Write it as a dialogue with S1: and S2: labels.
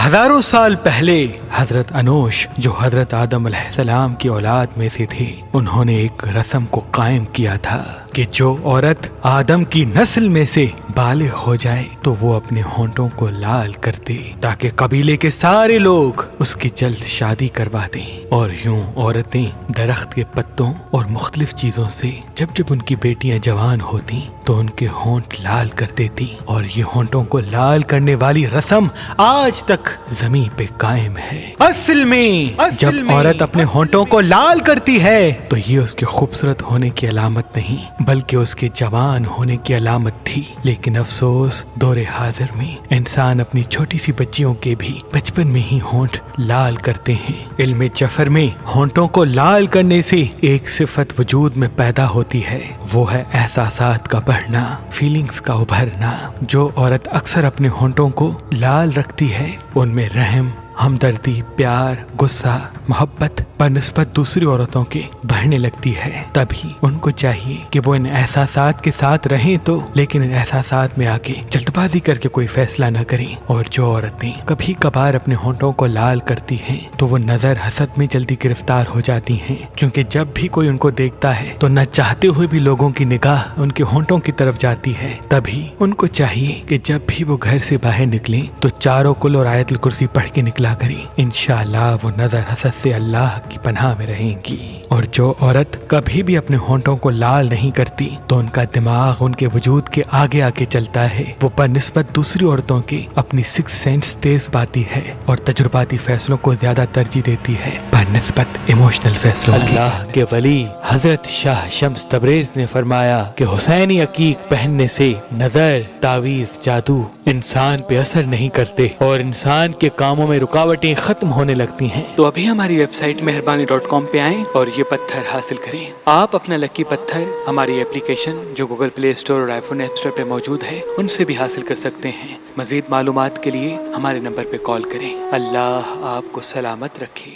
S1: ہزاروں سال پہلے حضرت انوش جو حضرت آدم علیہ السلام کی اولاد میں سے تھے، انہوں نے ایک رسم کو قائم کیا تھا کہ جو عورت آدم کی نسل میں سے بالغ ہو جائے تو وہ اپنے ہونٹوں کو لال کر دے تاکہ قبیلے کے سارے لوگ اس کی جلد شادی کروا دیں۔ اور یوں عورتیں درخت کے پتوں اور مختلف چیزوں سے جب جب ان کی بیٹیاں جوان ہوتی تو ان کے ہونٹ لال کر دیتی، اور یہ ہونٹوں کو لال کرنے والی رسم آج تک زمین پہ قائم ہے۔ اصل میں جب عورت اپنے ہونٹوں کو لال کرتی ہے تو یہ اس کے خوبصورت ہونے کی علامت نہیں بلکہ اس کے جوان ہونے کی علامت تھی، لیکن افسوس دور حاضر میں انسان اپنی چھوٹی سی بچیوں کے بھی بچپن میں ہی ہونٹ لال کرتے ہیں۔ علم جعفر میں ہونٹوں کو لال کرنے سے ایک صفت وجود میں پیدا ہوتی ہے، وہ ہے احساسات کا بڑھنا، فیلنگز کا ابھرنا۔ جو عورت اکثر اپنے ہونٹوں کو لال رکھتی ہے ان میں رحم، ہمدردی، پیار، غصہ، محبت بنسبت دوسری عورتوں کے بڑھنے لگتی ہے۔ تبھی ان کو چاہیے کہ وہ ان احساسات کے ساتھ رہیں تو لیکن ان احساسات میں آگے جلد بازی کر کے کوئی فیصلہ نہ کریں۔ اور جو عورتیں کبھی کبھار اپنے ہونٹوں کو لال کرتی ہیں تو وہ نظر حسد میں جلدی گرفتار ہو جاتی ہیں، کیونکہ جب بھی کوئی ان کو دیکھتا ہے تو نہ چاہتے ہوئے بھی لوگوں کی نگاہ ان کے ہونٹوں کی طرف جاتی ہے۔ تبھی ان کو چاہیے کہ جب بھی وہ گھر سے باہر نکلیں تو چاروں کل اور آیت الکرسی پڑھ کے نکلا کریں، انشاءاللہ وہ نظر حسد سے اللہ کی پناہ میں رہیں گی۔ اور جو عورت کبھی بھی اپنے ہونٹوں کو لال نہیں کرتی تو ان کا دماغ ان کے وجود کے آگے آگے چلتا ہے، وہ بنسبت دوسری عورتوں کے اپنی سکس سینس تیز پاتی ہے اور تجرباتی فیصلوں کو زیادہ ترجیح دیتی ہے بنسبت ایموشنل فیصلوں کی۔ اللہ کے ولی حضرت شاہ شمس تبریز نے فرمایا کہ حسینی عقیق پہننے سے نظر، تعویذ، جادو انسان پہ اثر نہیں کرتے اور انسان کے کاموں میں رکاوٹیں ختم ہونے لگتی ہیں۔ تو ابھی ہماری ویب سائٹ مہربانی.com پہ آئیں اور یہ پتھر حاصل کریں۔ آپ اپنا لکی پتھر ہماری ایپلیکیشن جو گوگل پلے اسٹور اور آئی فون ایپ اسٹور پہ موجود ہے ان سے بھی حاصل کر سکتے ہیں۔ مزید معلومات کے لیے ہمارے نمبر پہ کال کریں۔ اللہ آپ کو سلامت رکھے۔